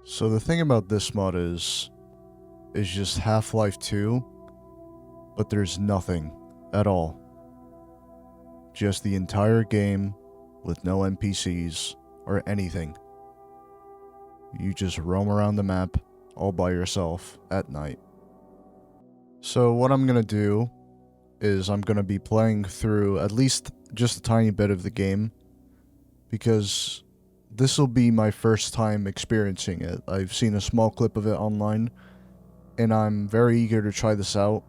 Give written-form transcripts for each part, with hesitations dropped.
So the thing about this mod is just Half-Life 2, but there's nothing at all. Just the entire game with no NPCs or anything. You just roam around the map all by yourself at night. So what I'm gonna do is I'm gonna be playing through at least just a tiny bit of the game, because this will be my first time experiencing it. I've seen a small clip of it online, and I'm very eager to try this out,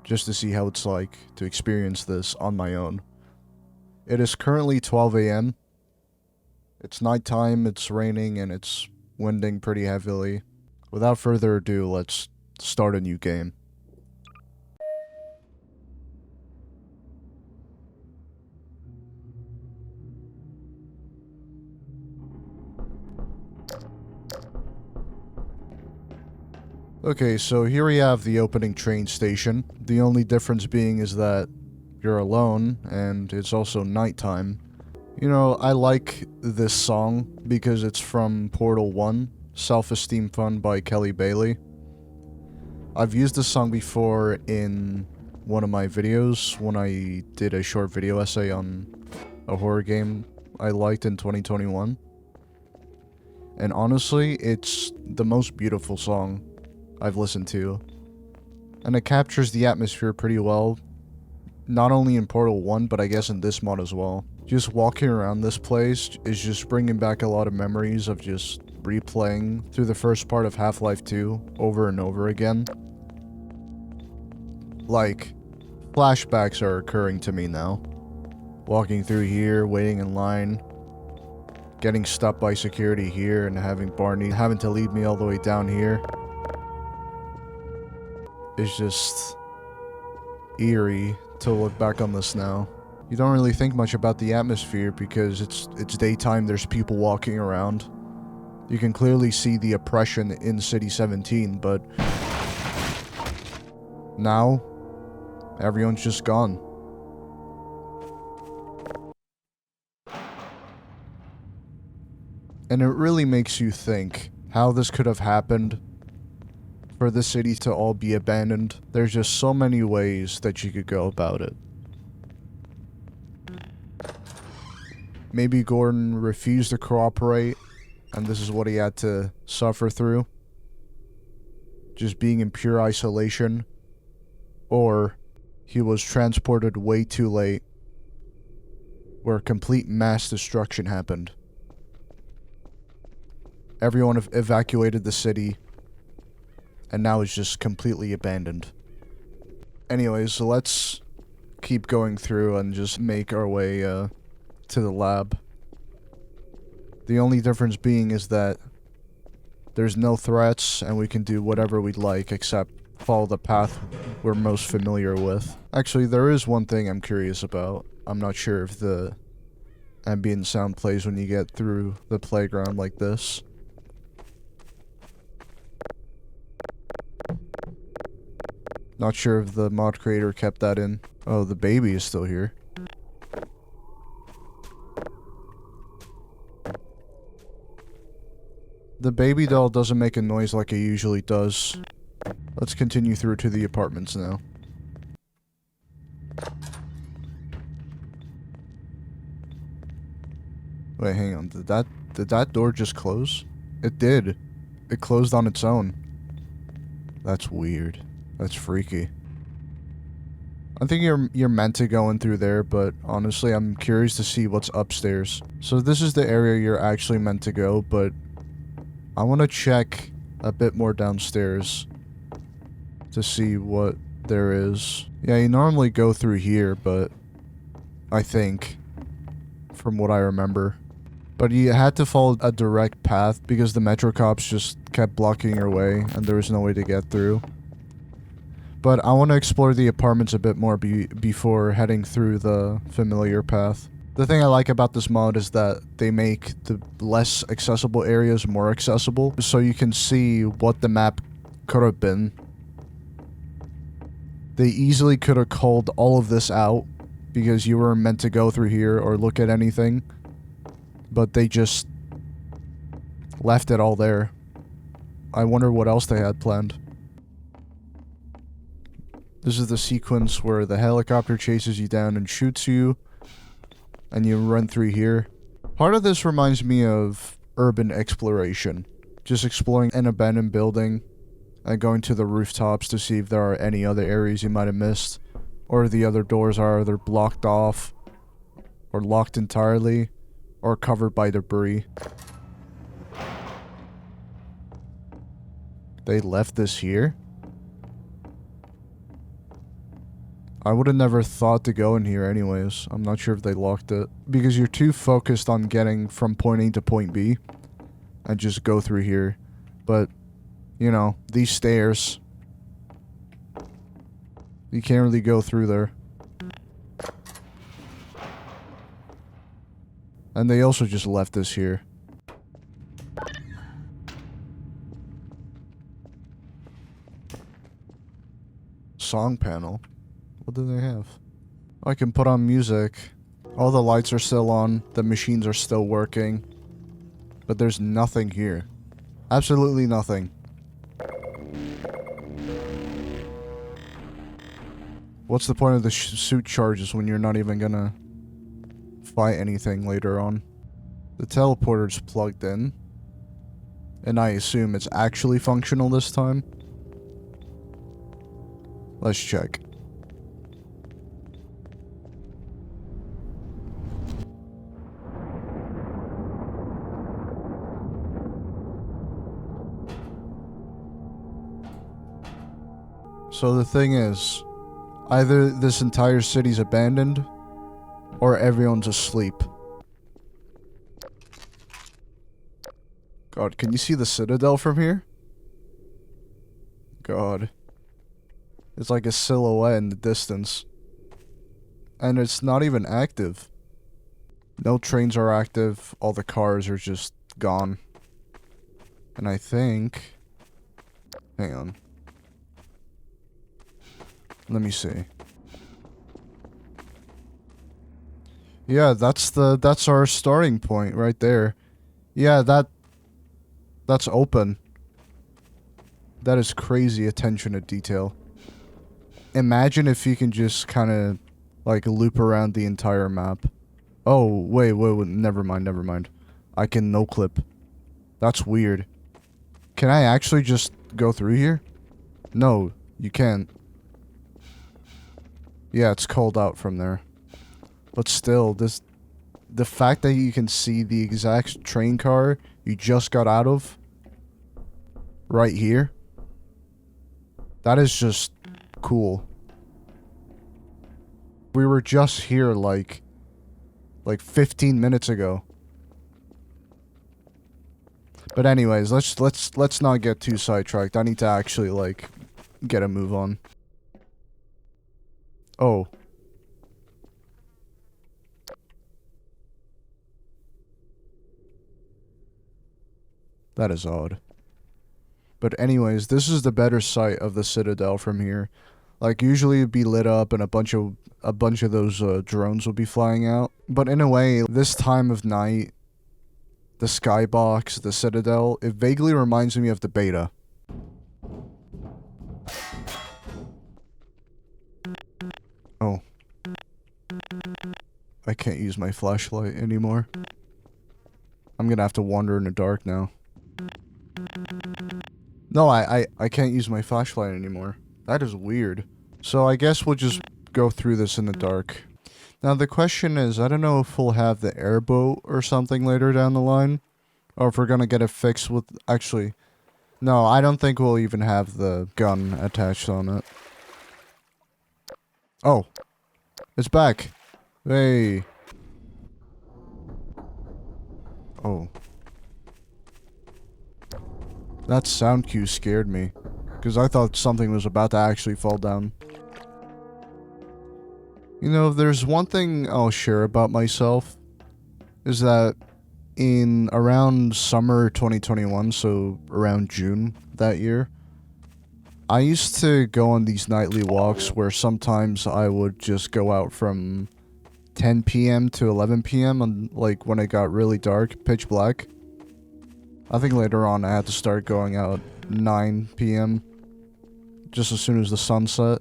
just to see how it's like to experience this on my own. It is currently 12 a.m. It's nighttime, it's raining, and it's winding pretty heavily. Without further ado, let's start a new game. Okay, so here we have the opening train station. The only difference being is that you're alone, and it's also nighttime. You know, I like this song because it's from Portal 1, Self-Esteem Fun by Kelly Bailey. I've used this song before in one of my videos when I did a short video essay on a horror game I liked in 2021. And honestly, it's the most beautiful song I've listened to. And it captures the atmosphere pretty well, not only in Portal 1, but I guess in this mod as well. Just walking around this place is just bringing back a lot of memories of just replaying through the first part of Half-Life 2 over and over again. Like, flashbacks are occurring to me now. Walking through here, waiting in line, getting stopped by security here, and having Barney having to lead me all the way down here. It's just eerie to look back on this now. You don't really think much about the atmosphere because it's daytime, there's people walking around. You can clearly see the oppression in City 17, but now everyone's just gone. And it really makes you think how this could have happened for the city to all be abandoned. There's just so many ways that you could go about it. Maybe Gordon refused to cooperate, and this is what he had to suffer through. Just being in pure isolation. Or he was transported way too late, where complete mass destruction happened. Everyone evacuated the city, and now it's just completely abandoned. Anyways, so let's keep going through and just make our way to the lab. The only difference being is that there's no threats and we can do whatever we'd like except follow the path we're most familiar with. Actually, there is one thing I'm curious about. I'm not sure if the ambient sound plays when you get through the playground like this. Not sure if the mod creator kept that in. Oh, the baby is still here. The baby doll doesn't make a noise like it usually does. Let's continue through to the apartments now. Wait, hang on. Did that door just close? It did. It closed on its own. That's weird. That's freaky. I think you're meant to go in through there, but honestly, I'm curious to see what's upstairs. So this is the area you're actually meant to go, but I want to check a bit more downstairs to see what there is. Yeah, you normally go through here, but I think, from what I remember. But you had to follow a direct path because the Metro cops just kept blocking your way and there was no way to get through. But I want to explore the apartments a bit more before heading through the familiar path. The thing I like about this mod is that they make the less accessible areas more accessible, so you can see what the map could have been. They easily could have culled all of this out because you weren't meant to go through here or look at anything, but they just left it all there. I wonder what else they had planned. This is the sequence where the helicopter chases you down and shoots you, and you run through here. Part of this reminds me of urban exploration. Just exploring an abandoned building and going to the rooftops to see if there are any other areas you might have missed, or the other doors are either blocked off, or locked entirely, or covered by debris. They left this here? I would have never thought to go in here anyways. I'm not sure if they locked it. Because you're too focused on getting from point A to point B. And just go through here. But, you know, these stairs. You can't really go through there. And they also just left this here. Song panel? What do they have? I can put on music. All the lights are still on. The machines are still working. But there's nothing here. Absolutely nothing. What's the point of the suit charges when you're not even gonna fight anything later on? The teleporter's plugged in. And I assume it's actually functional this time. Let's check. So the thing is, either this entire city's abandoned, or everyone's asleep. God, can you see the Citadel from here? God. It's like a silhouette in the distance. And it's not even active. No trains are active, all the cars are just gone. And I think... Hang on. Let me see. Yeah, that's our starting point right there. Yeah, that's open. That is crazy attention to detail. Imagine if you can just kind of like loop around the entire map. Oh, wait, never mind. I can no clip. That's weird. Can I actually just go through here? No, you can't. Yeah, it's called out from there. But still, the fact that you can see the exact train car you just got out of right here, that is just cool. We were just here like 15 minutes ago. But anyways, let's not get too sidetracked. I need to actually like get a move on. Oh. That is odd. But anyways, this is the better sight of the Citadel from here. Like usually it'd be lit up and a bunch of those drones would be flying out. But in a way, this time of night, the skybox, the Citadel, it vaguely reminds me of the beta. Oh. I can't use my flashlight anymore. I'm gonna have to wander in the dark now. No, I can't use my flashlight anymore. That is weird. So I guess we'll just go through this in the dark. Now the question is, I don't know if we'll have the airboat or something later down the line. Or if we're gonna get it fixed with... Actually, no, I don't think we'll even have the gun attached on it. Oh. It's back. Hey. Oh. That sound cue scared me. Because I thought something was about to actually fall down. You know, if there's one thing I'll share about myself, is that in around summer 2021, so around June that year, I used to go on these nightly walks where sometimes I would just go out from 10 p.m. to 11 p.m. and like when it got really dark, pitch black. I think later on I had to start going out 9 p.m. just as soon as the sun set.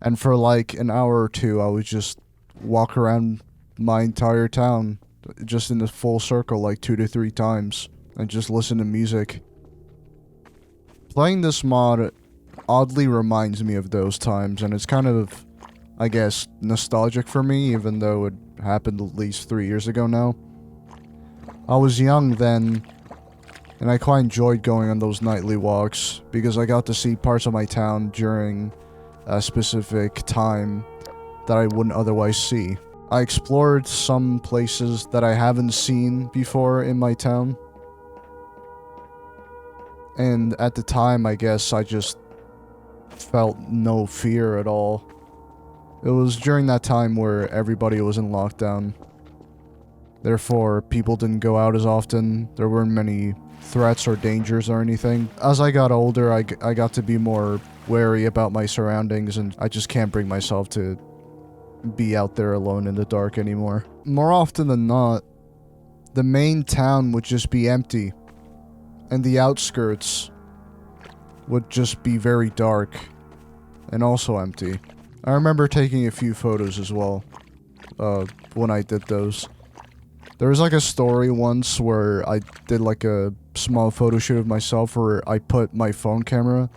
And for like an hour or two, I would just walk around my entire town, just in a full circle like 2 to 3 times, and just listen to music. Playing this mod oddly reminds me of those times, and it's kind of, I guess, nostalgic for me, even though it happened at least 3 years ago now. I was young then, and I quite enjoyed going on those nightly walks, because I got to see parts of my town during a specific time that I wouldn't otherwise see. I explored some places that I haven't seen before in my town. And at the time, I guess, I just felt no fear at all. It was during that time where everybody was in lockdown. Therefore, people didn't go out as often. There weren't many threats or dangers or anything. As I got older, I got to be more wary about my surroundings, and I just can't bring myself to be out there alone in the dark anymore. More often than not, the main town would just be empty, and the outskirts would just be very dark and also empty. I remember taking a few photos as well when I did those. There was like a story once where I did like a small photo shoot of myself where I put my phone camera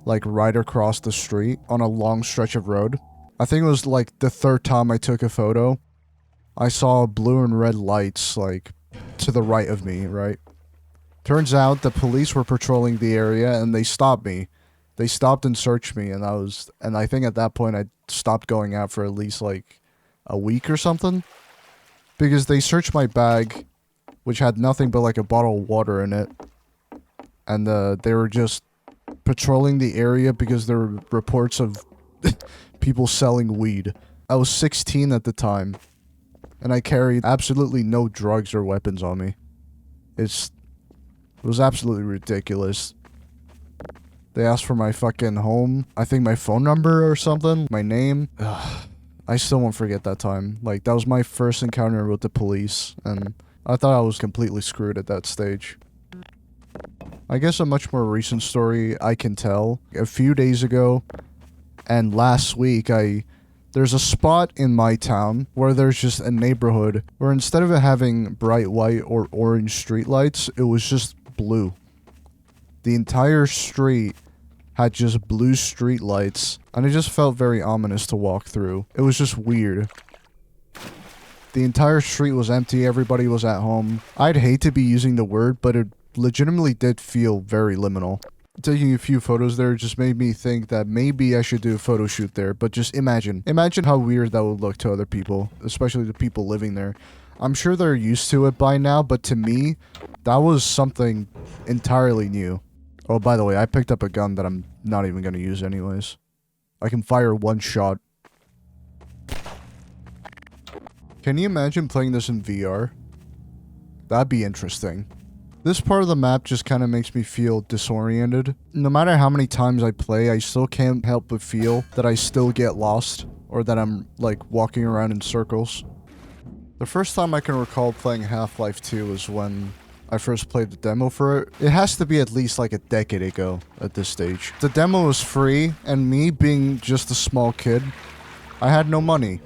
like right across the street on a long stretch of road. I think it was like the 3rd time I took a photo. I saw blue and red lights like to the right of me, right? Turns out the police were patrolling the area and they stopped me. They stopped and searched me, and I think at that point I stopped going out for at least like a week or something. Because they searched my bag, which had nothing but like a bottle of water in it. And they were just patrolling the area because there were reports of people selling weed. I was 16 at the time, and I carried absolutely no drugs or weapons on me. It was absolutely ridiculous. They asked for my fucking home, I think my phone number or something, my name. Ugh. I still won't forget that time. Like, that was my first encounter with the police, and I thought I was completely screwed at that stage. I guess a much more recent story I can tell. A few days ago, and last week, there's a spot in my town where there's just a neighborhood where instead of it having bright white or orange streetlights, it was just blue. The entire street had just blue street lights, and it just felt very ominous to walk through. It was just weird. The entire street was empty, everybody was at home. I'd hate to be using the word, but it legitimately did feel very liminal. Taking a few photos there just made me think that maybe I should do a photo shoot there, but just imagine how weird that would look to other people, especially the people living there. I'm sure they're used to it by now, but to me, that was something entirely new. Oh, by the way, I picked up a gun that I'm not even going to use anyways. I can fire one shot. Can you imagine playing this in VR? That'd be interesting. This part of the map just kind of makes me feel disoriented. No matter how many times I play, I still can't help but feel that I still get lost, or that I'm, like, walking around in circles. The first time I can recall playing Half-Life 2 was when I first played the demo for it. It has to be at least like a decade ago at this stage. The demo was free, and me being just a small kid, I had no money.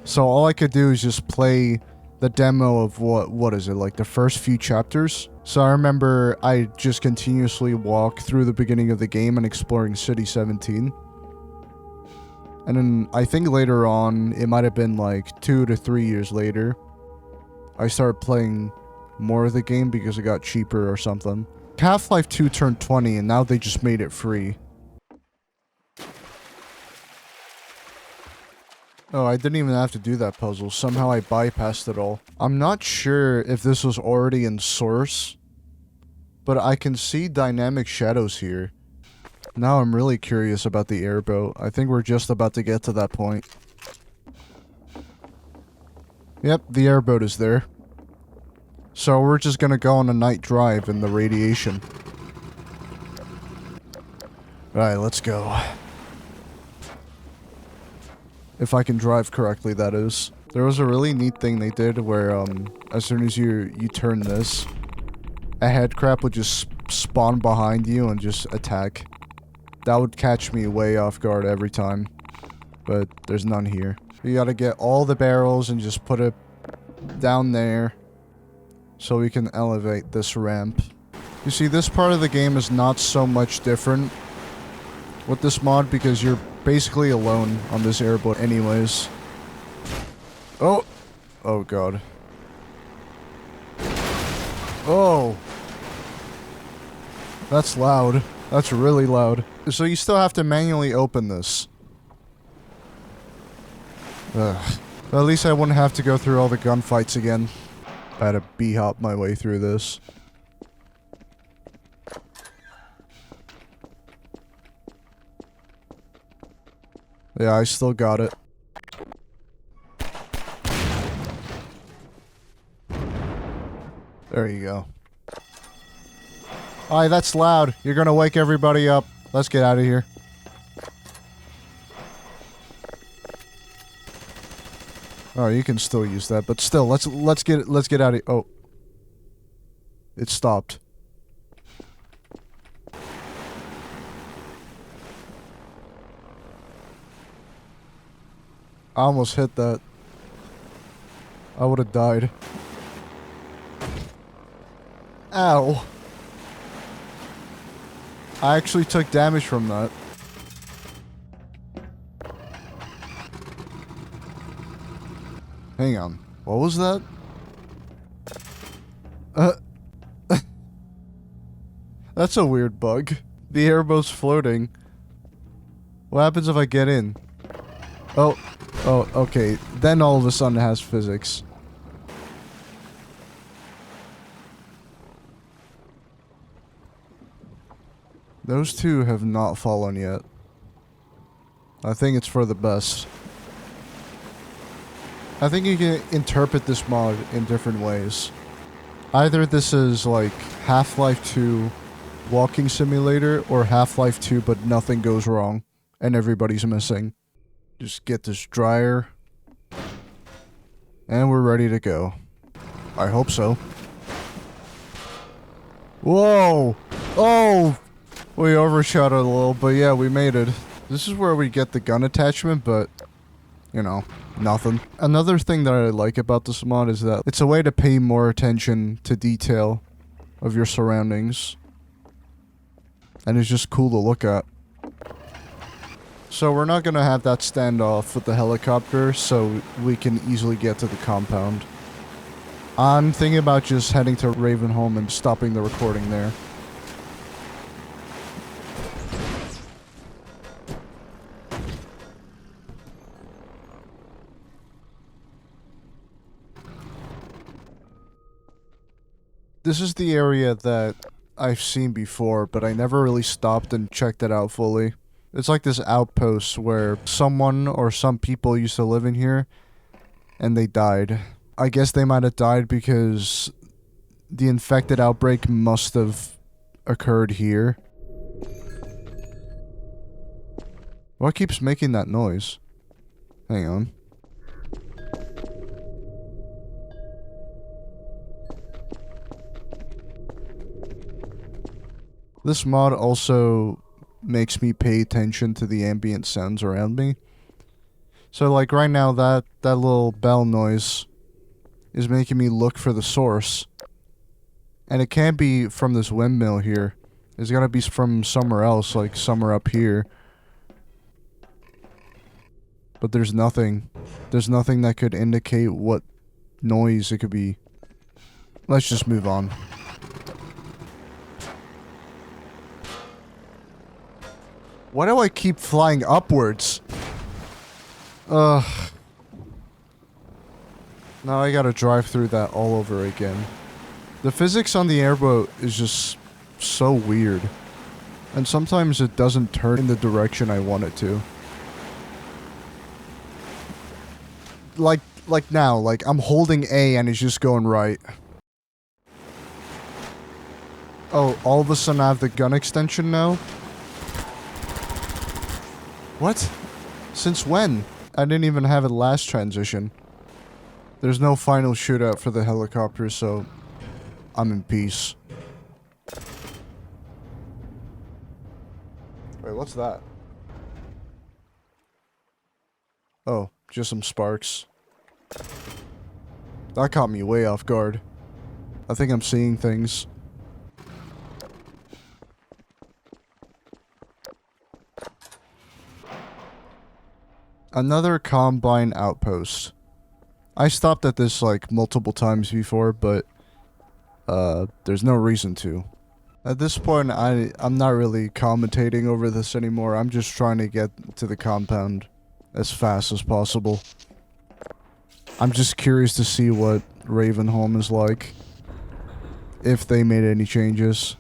So all I could do is just play the demo of what is it, like the first few chapters? So I remember I just continuously walk through the beginning of the game and exploring City 17. And then I think later on, it might have been like 2 to 3 years later, I started playing more of the game because it got cheaper or something. Half-Life 2 turned 20 and now they just made it free. Oh, I didn't even have to do that puzzle. Somehow I bypassed it all. I'm not sure if this was already in Source, but I can see dynamic shadows here. Now I'm really curious about the airboat. I think we're just about to get to that point. Yep, the airboat is there. So we're just gonna go on a night drive in the radiation. Alright, let's go. If I can drive correctly, that is. There was a really neat thing they did where, as soon as you turn this, a head crab would just spawn behind you and just attack. That would catch me way off guard every time. But there's none here. You gotta get all the barrels and just put it down there so we can elevate this ramp. You see, this part of the game is not so much different with this mod because you're basically alone on this airboat anyways. Oh! Oh god. Oh! That's loud. That's really loud. So you still have to manually open this. Ugh. At least I wouldn't have to go through all the gunfights again. I had to b-hop my way through this. Yeah, I still got it. There you go. Aye, that's loud. You're gonna wake everybody up. Let's get out of here. Oh, you can still use that, but still, let's get out of here. Oh. It stopped. I almost hit that. I would have died. Ow. I actually took damage from that. Hang on. What was that? That's a weird bug. The airboat's floating. What happens if I get in? Oh. Oh, okay. Then all of a sudden it has physics. Those two have not fallen yet. I think it's for the best. I think you can interpret this mod in different ways. Either this is like Half-Life 2 walking simulator or Half-Life 2 but nothing goes wrong and everybody's missing. Just get this dryer. And we're ready to go. I hope so. Whoa! Oh! We overshot it a little, but yeah, we made it. This is where we get the gun attachment, but, you know, nothing. Another thing that I like about this mod is that it's a way to pay more attention to detail of your surroundings. And it's just cool to look at. So we're not going to have that standoff with the helicopter, so we can easily get to the compound. I'm thinking about just heading to Ravenholm and stopping the recording there. This is the area that I've seen before, but I never really stopped and checked it out fully. It's like this outpost where someone or some people used to live in here, and they died. I guess they might have died because the infected outbreak must have occurred here. What keeps making that noise? Hang on. This mod also makes me pay attention to the ambient sounds around me. So like right now that little bell noise is making me look for the source. And it can't be from this windmill here. It's gotta be from somewhere else, like somewhere up here. But there's nothing. There's nothing that could indicate what noise it could be. Let's just move on. Why do I keep flying upwards? Ugh. Now I gotta drive through that all over again. The physics on the airboat is just so weird. And sometimes it doesn't turn in the direction I want it to. Like now, like I'm holding A and it's just going right. Oh, all of a sudden I have the gun extension now? What? Since when? I didn't even have it last transition. There's no final shootout for the helicopter, so I'm in peace. Wait, what's that? Oh, just some sparks. That caught me way off guard. I think I'm seeing things. Another Combine outpost. I stopped at this like multiple times before, but there's no reason to. At this point, I'm not really commentating over this anymore. I'm just trying to get to the compound as fast as possible. I'm just curious to see what Ravenholm is like. If they made any changes.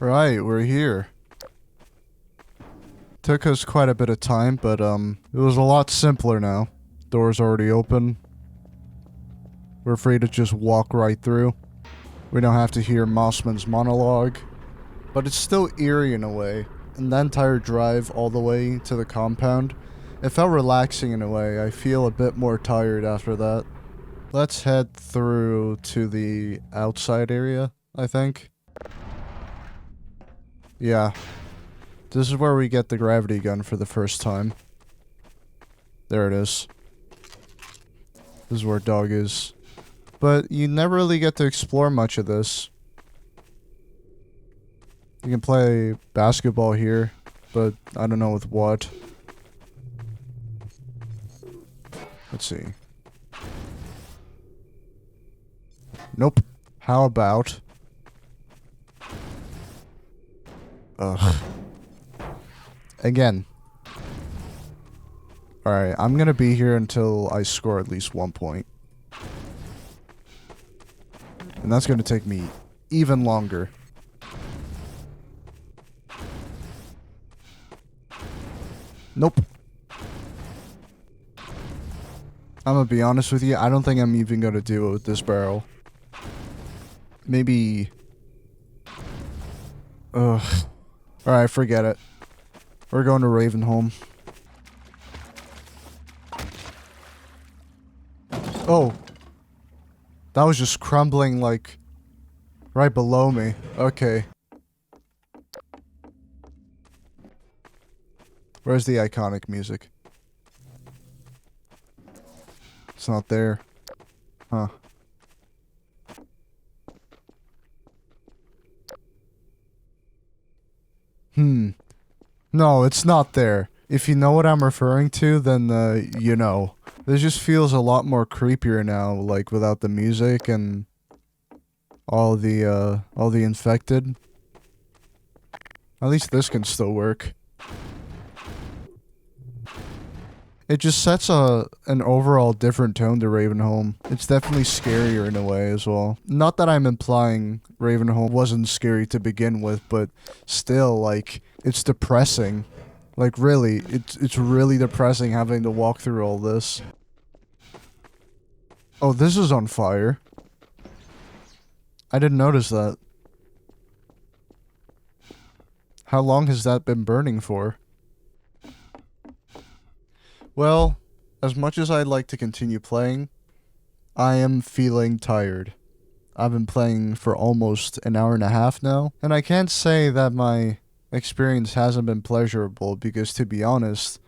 Right, we're here. Took us quite a bit of time, but it was a lot simpler now. Doors already open. We're free to just walk right through. We don't have to hear Mossman's monologue. But it's still eerie in a way. And the entire drive all the way to the compound, it felt relaxing in a way. I feel a bit more tired after that. Let's head through to the outside area, I think. Yeah. This is where we get the gravity gun for the first time. There it is. This is where Dog is. But you never really get to explore much of this. You can play basketball here, but I don't know with what. Let's see. Nope. How about... Ugh. Again. Alright, I'm gonna be here until I score at least 1 point. And that's gonna take me even longer. Nope. I'm gonna be honest with you, I don't think I'm even gonna do it with this barrel. Maybe... Ugh. Alright, forget it. We're going to Ravenholm. Oh. That was just crumbling, like, right below me. Okay. Where's the iconic music? It's not there. Huh. No, it's not there. If you know what I'm referring to, then, you know. This just feels a lot more creepier now, like, without the music and all the infected. At least this can still work. It just sets an overall different tone to Ravenholm. It's definitely scarier in a way as well. Not that I'm implying Ravenholm wasn't scary to begin with, but still, like, it's depressing. Like, really, it's really depressing having to walk through all this. Oh, this is on fire. I didn't notice that. How long has that been burning for? Well, as much as I'd like to continue playing, I am feeling tired. I've been playing for almost an hour and a half now, and I can't say that my experience hasn't been pleasurable because, to be honest,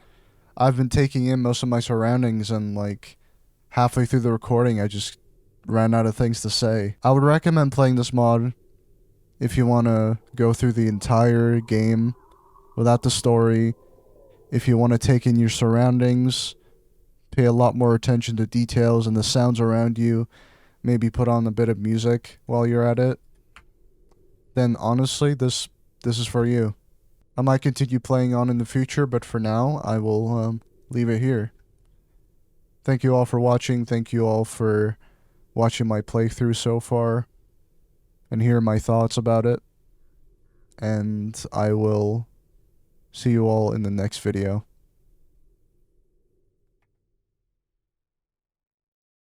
I've been taking in most of my surroundings and, like, halfway through the recording I just ran out of things to say. I would recommend playing this mod if you want to go through the entire game without the story. If you want to take in your surroundings, pay a lot more attention to details and the sounds around you, maybe put on a bit of music while you're at it, then honestly, this is for you. I might continue playing on in the future, but for now, I will leave it here. Thank you all for watching. Thank you all for watching my playthrough so far and hear my thoughts about it. And I will see you all in the next video.